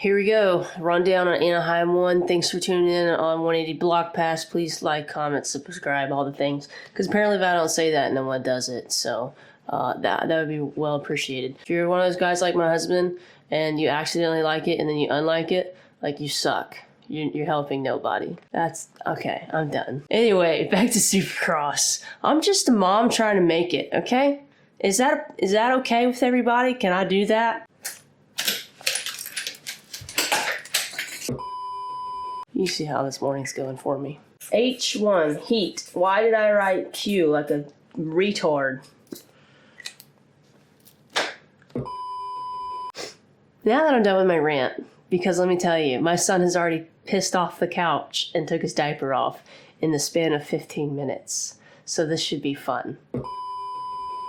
Here we go. Rundown on Anaheim 1. Thanks for tuning in on 180 Block Pass. Please like, comment, subscribe, all the things. Because apparently if I don't say that, no one does it. So that would be well appreciated. If you're one of those guys like my husband and you accidentally like it and then you unlike it, like, you suck. You're helping nobody. That's okay. I'm done. Anyway, back to Supercross. I'm just a mom trying to make it, okay? Is that okay with everybody? Can I do that? You see how this morning's going for me. H1, heat. Why did I write Q like a retard? Now that I'm done with my rant, because let me tell you, my son has already pissed off the couch and took his diaper off in the span of 15 minutes. So this should be fun.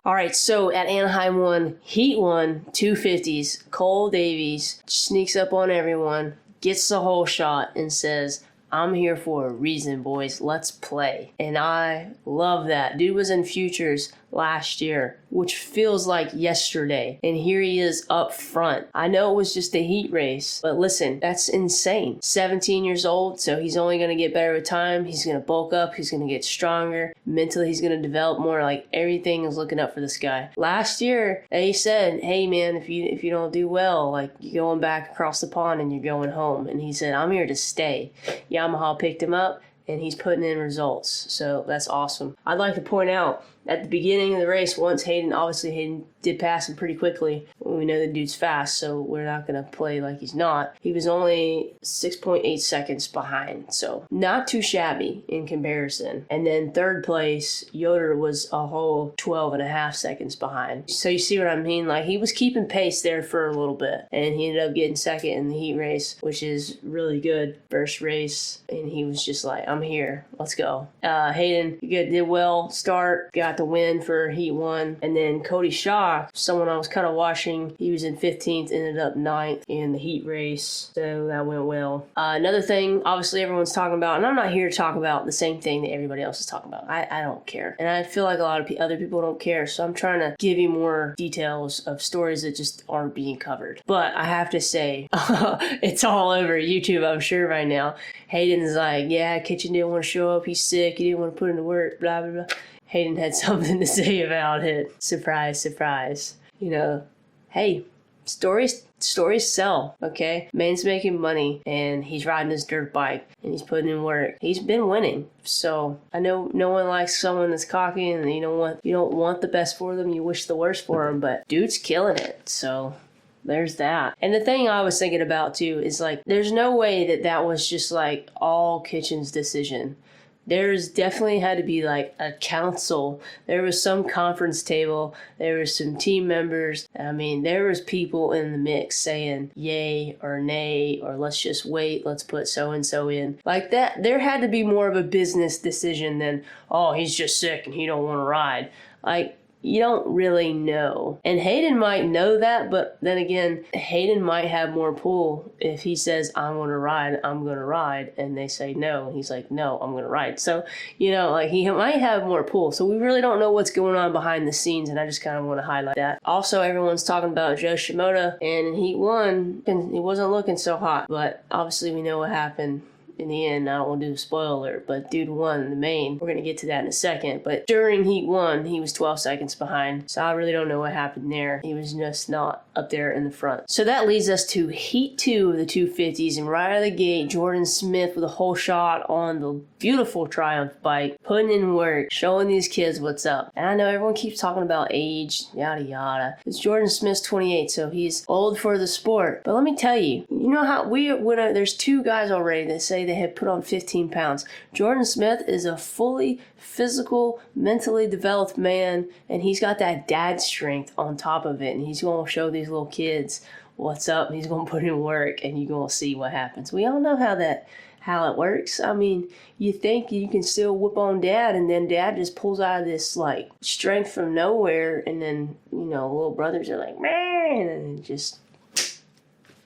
All right, so at Anaheim 1, Heat 1, 250s, Cole Davies sneaks up on everyone, gets the whole shot, and says, I'm here for a reason, boys. Let's play. And I love that. Dude was in Futures last year, which feels like yesterday. And here he is up front. I know it was just a heat race, but listen, that's insane. 17 years old, so he's only going to get better with time. He's going to bulk up. He's going to get stronger. Mentally, he's going to develop more. Like, everything is looking up for this guy. Last year, they said, hey, man, if you don't do well, like, you're going back across the pond and you're going home. And he said, I'm here to stay. Yamaha picked him up, and he's putting in results. So that's awesome. I'd like to point out, at the beginning of the race, once Hayden did pass him pretty quickly. We know the dude's fast, so we're not going to play like he's not. He was only 6.8 seconds behind, so not too shabby in comparison. And then third place, Yoder was a whole 12.5 seconds behind. So you see what I mean? Like, he was keeping pace there for a little bit, and he ended up getting second in the heat race, which is really good. First race, and he was just like, I'm here. Let's go. Hayden did well. Start, got the win for Heat 1. And then Cody Shaw, someone I was kind of watching, he was in 15th, ended up 9th in the heat race, so that went well. Another thing, obviously everyone's talking about, and I'm not here to talk about the same thing that everybody else is talking about. I don't care, and I feel like a lot of other people don't care, so I'm trying to give you more details of stories that just aren't being covered. But I have to say, it's all over YouTube, I'm sure, right now. Hayden's like, yeah, Kitchen didn't want to show up, he's sick, he didn't want to put in the work, blah, blah, blah. Hayden had something to say about it. Surprise, surprise. You know, hey, stories sell, okay? Man's making money, and he's riding his dirt bike, and he's putting in work. He's been winning. So I know no one likes someone that's cocky, and you don't want the best for them. You wish the worst for them, but dude's killing it. So there's that. And the thing I was thinking about too is, like, there's no way that was just like all Kitchen's decision. There's definitely had to be like a council. There was some conference table. There was some team members. I mean, there was people in the mix saying yay or nay, or let's just wait. Let's put so-and-so in. Like that, there had to be more of a business decision than, oh, he's just sick and he don't want to ride. Like, you don't really know. And Hayden might know that, but then again, Hayden might have more pull if he says, I'm going to ride, and they say no, and he's like, no, I'm going to ride. So, you know, like, he might have more pull. So we really don't know what's going on behind the scenes, and I just kind of want to highlight that. Also, everyone's talking about Joe Shimoda, and in Heat 1, and he wasn't looking so hot, but obviously we know what happened. In the end, I don't want to do a spoiler alert, but dude won the main. We're going to get to that in a second. But during Heat 1, he was 12 seconds behind. So I really don't know what happened there. He was just not up there in the front. So that leads us to Heat 2 of the 250s. And right out of the gate, Jordan Smith with a whole shot on the beautiful Triumph bike, putting in work, showing these kids what's up. And I know everyone keeps talking about age, yada yada. It's Jordan Smith's 28, so he's old for the sport. But let me tell you, you know how there's two guys already that say they have put on 15 pounds. Jordan Smith is a fully physical, mentally developed man, and he's got that dad strength on top of it, and he's going to show these little kids what's up, and he's going to put in work, and you're going to see what happens. We all know how it works. I mean, you think you can still whip on dad, and then dad just pulls out of this, like, strength from nowhere, and then, you know, little brothers are like, man, and it just...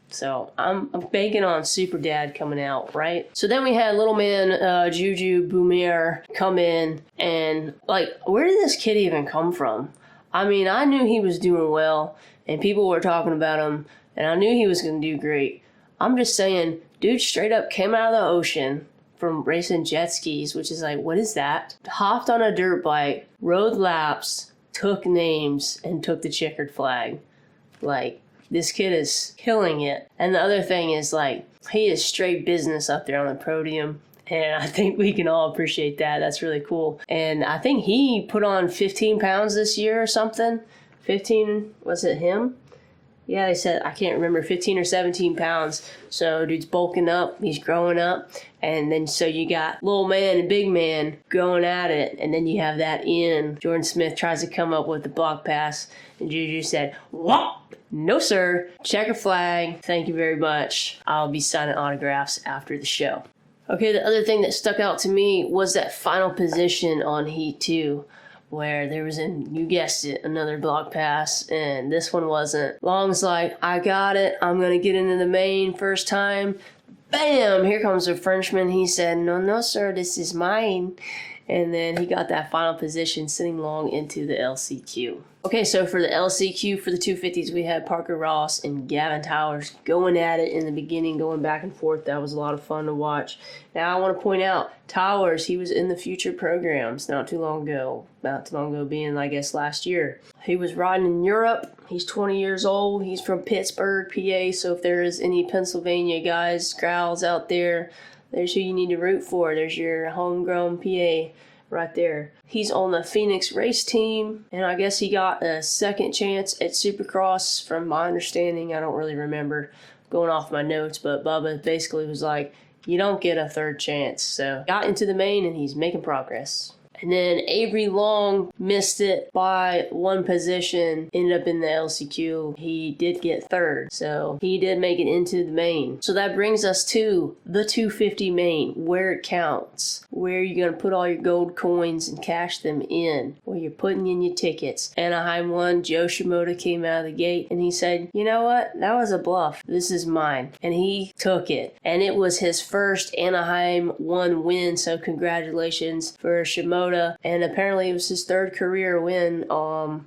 So I'm banking on Super Dad coming out, right? So then we had little man Juju Boomer come in, and like, where did this kid even come from? I mean, I knew he was doing well, and people were talking about him, and I knew he was going to do great. I'm just saying, dude straight up came out of the ocean from racing jet skis, which is like, what is that? Hopped on a dirt bike, rode laps, took names, and took the checkered flag. Like, this kid is killing it. And the other thing is, like, he is straight business up there on the podium. And I think we can all appreciate that. That's really cool. And I think he put on 15 pounds this year or something. 15, was it him? Yeah, they said, I can't remember, 15 or 17 pounds. So dude's bulking up, he's growing up. And then so you got little man and big man going at it. And then you have that in. Jordan Smith tries to come up with the block pass. And Juju said, what? No, sir. Checker flag. Thank you very much. I'll be signing autographs after the show. Okay, the other thing that stuck out to me was that final position on Heat 2. Where there was, you guessed it, another block pass, and this one wasn't. Long's like, I got it, I'm gonna get into the main first time. Bam! Here comes a Frenchman. He said, no, sir, this is mine. And then he got that final position, sending Long into the LCQ. Okay, so for the LCQ for the 250s, we had Parker Ross and Gavin Towers going at it in the beginning, going back and forth. That was a lot of fun to watch. Now I want to point out, Towers, he was in the future programs not too long ago. Not too long ago being, I guess, last year. He was riding in Europe. He's 20 years old. He's from Pittsburgh, PA. So if there is any Pennsylvania guys, growls out there, there's who you need to root for. There's your homegrown PA right there. He's on the Phoenix race team, and I guess he got a second chance at Supercross from my understanding. I don't really remember going off my notes, but Bubba basically was like, you don't get a third chance. So got into the main, and he's making progress. And then Avery Long missed it by one position, ended up in the LCQ. He did get third, so he did make it into the main. So that brings us to the 250 main, where it counts, where you're going to put all your gold coins and cash them in, where you're putting in your tickets. Anaheim won. Joe Shimoda came out of the gate, and he said, you know what? That was a bluff. This is mine. And he took it. And it was his first Anaheim 1 win, so congratulations for Shimoda. And apparently it was his third career win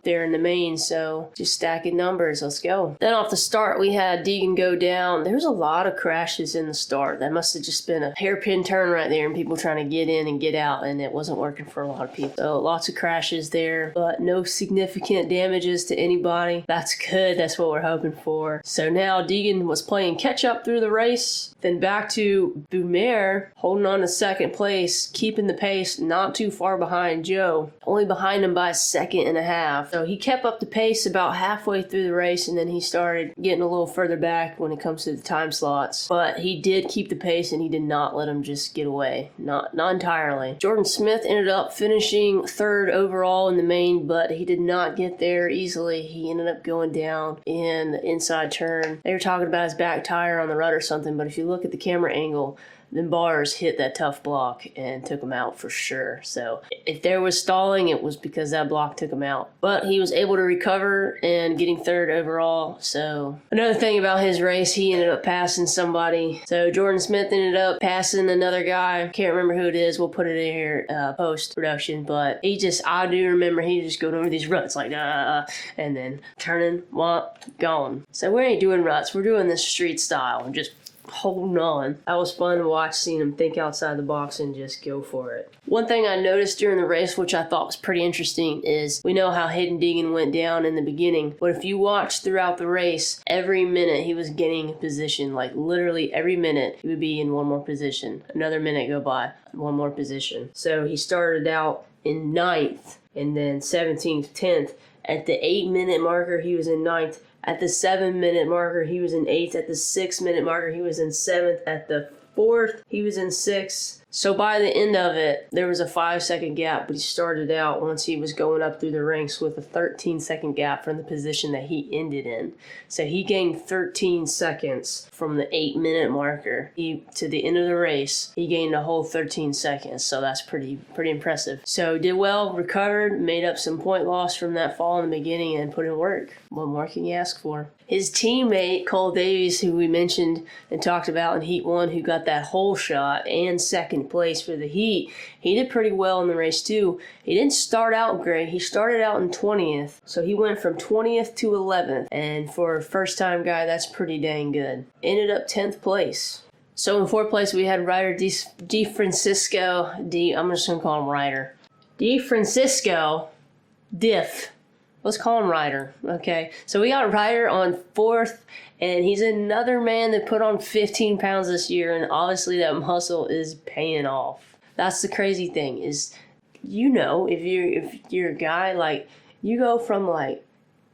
there in the main, so just stacking numbers. Let's go. Then off the start, we had Deegan go down. There was a lot of crashes in the start. That must have just been a hairpin turn right there and people trying to get in and get out, and it wasn't working for a lot of people. So lots of crashes there, but no significant damages to anybody. That's good. That's what we're hoping for. So now Deegan was playing catch up through the race, then back to Boomer holding on to second place, keeping the pace, not too far behind Joe, only behind him by a second and a half. So he kept up the pace about halfway through the race, and then he started getting a little further back when it comes to the time slots. But he did keep the pace, and he did not let him just get away. Not entirely. Jordan Smith ended up finishing third overall in the main, but he did not get there easily. He ended up going down in the inside turn. They were talking about his back tire on the rut or something, but if you look at the camera angle, the bars hit that tough block and took him out for sure. So if there was stalling, it was because that block took him out. But he was able to recover and getting third overall. So another thing about his race, he ended up passing somebody. So Jordan Smith ended up passing another guy. Can't remember who it is. We'll put it in here post-production. But I do remember he just going over these ruts like, and then turning, gone. So we ain't doing ruts. We're doing this street style and just holding on. That was fun to watch, seeing him think outside the box and just go for it. One thing I noticed during the race, which I thought was pretty interesting, is we know how Hadien Deegan went down in the beginning, but if you watch throughout the race, every minute he was getting position, like literally every minute he would be in one more position. Another minute go by, one more position. So he started out in 9th, and then 17th, 10th. At the 8-minute marker, he was in 9th. At the 7-minute marker, he was in 8th. At the 6-minute marker, he was in 7th. At the 4th, he was in 6th. So by the end of it, there was a 5-second gap, but he started out once he was going up through the ranks with a 13-second gap from the position that he ended in. So he gained 13 seconds from the 8-minute marker to the end of the race. He gained a whole 13 seconds, so that's pretty impressive. So did well, recovered, made up some point loss from that fall in the beginning, and put in work. What more can you ask for? His teammate, Cole Davies, who we mentioned and talked about in Heat 1, who got that whole shot and second second place for the heat. He did pretty well in the race too. He didn't start out great. He started out in 20th. So he went from 20th to 11th. And for a first-time guy, that's pretty dang good. Ended up 10th place. So in 4th place, we had Ryder D. Francisco. I'm just going to call him Ryder. D. Francisco. Diff. Let's call him Ryder, okay? So we got Ryder on 4th, and he's another man that put on 15 pounds this year, and obviously that muscle is paying off. That's the crazy thing is, you know, if you're a guy, like, you go from, like,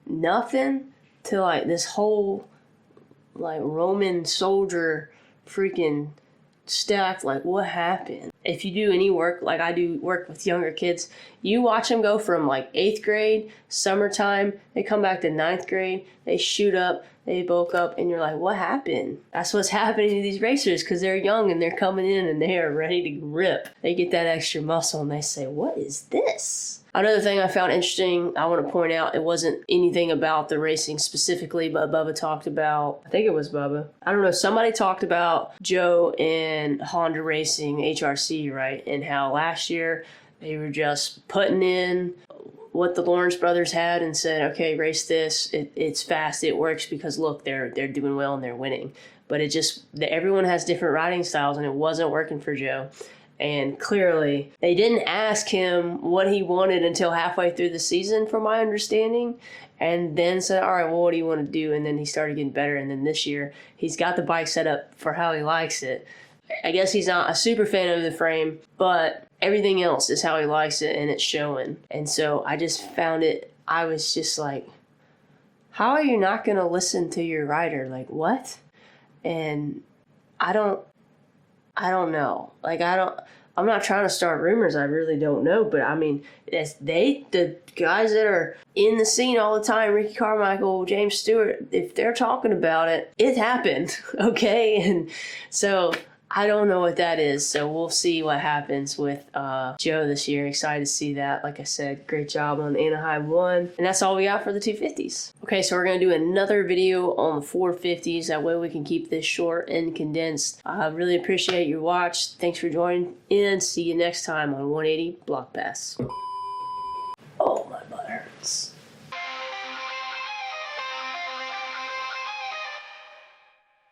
nothing to, like, this whole, like, Roman soldier freaking stacked. Like, what happened? If you do any work, like I do work with younger kids, you watch them go from like 8th grade, summertime, they come back to 9th grade, they shoot up, they bulk up, and you're like, what happened? That's what's happening to these racers because they're young and they're coming in and they are ready to rip. They get that extra muscle and they say, what is this? Another thing I found interesting, I want to point out, it wasn't anything about the racing specifically, but Bubba talked about, I think it was Bubba. I don't know, somebody talked about Joe and Honda Racing HRC, right? And how last year they were just putting in what the Lawrence brothers had and said, okay, race this. It's fast, it works because look, they're doing well and they're winning. But it just, everyone has different riding styles and it wasn't working for Joe. And clearly, they didn't ask him what he wanted until halfway through the season, from my understanding, and then said, all right, well, what do you want to do? And then he started getting better. And then this year, he's got the bike set up for how he likes it. I guess he's not a super fan of the frame, but everything else is how he likes it, and it's showing. And so I just found it, I was just like, how are you not going to listen to your rider? Like, what? And I don't know. Like, I'm not trying to start rumors. I really don't know. But, I mean, the guys that are in the scene all the time, Ricky Carmichael, James Stewart, if they're talking about it, it happened, okay? And so I don't know what that is. So we'll see what happens with Joe this year. Excited to see that. Like I said, great job on Anaheim 1. And that's all we got for the 250s. Okay, so we're going to do another video on the 450s. That way we can keep this short and condensed. I really appreciate your watch. Thanks for joining in. See you next time on 180 Block Pass. Oh, my butt hurts.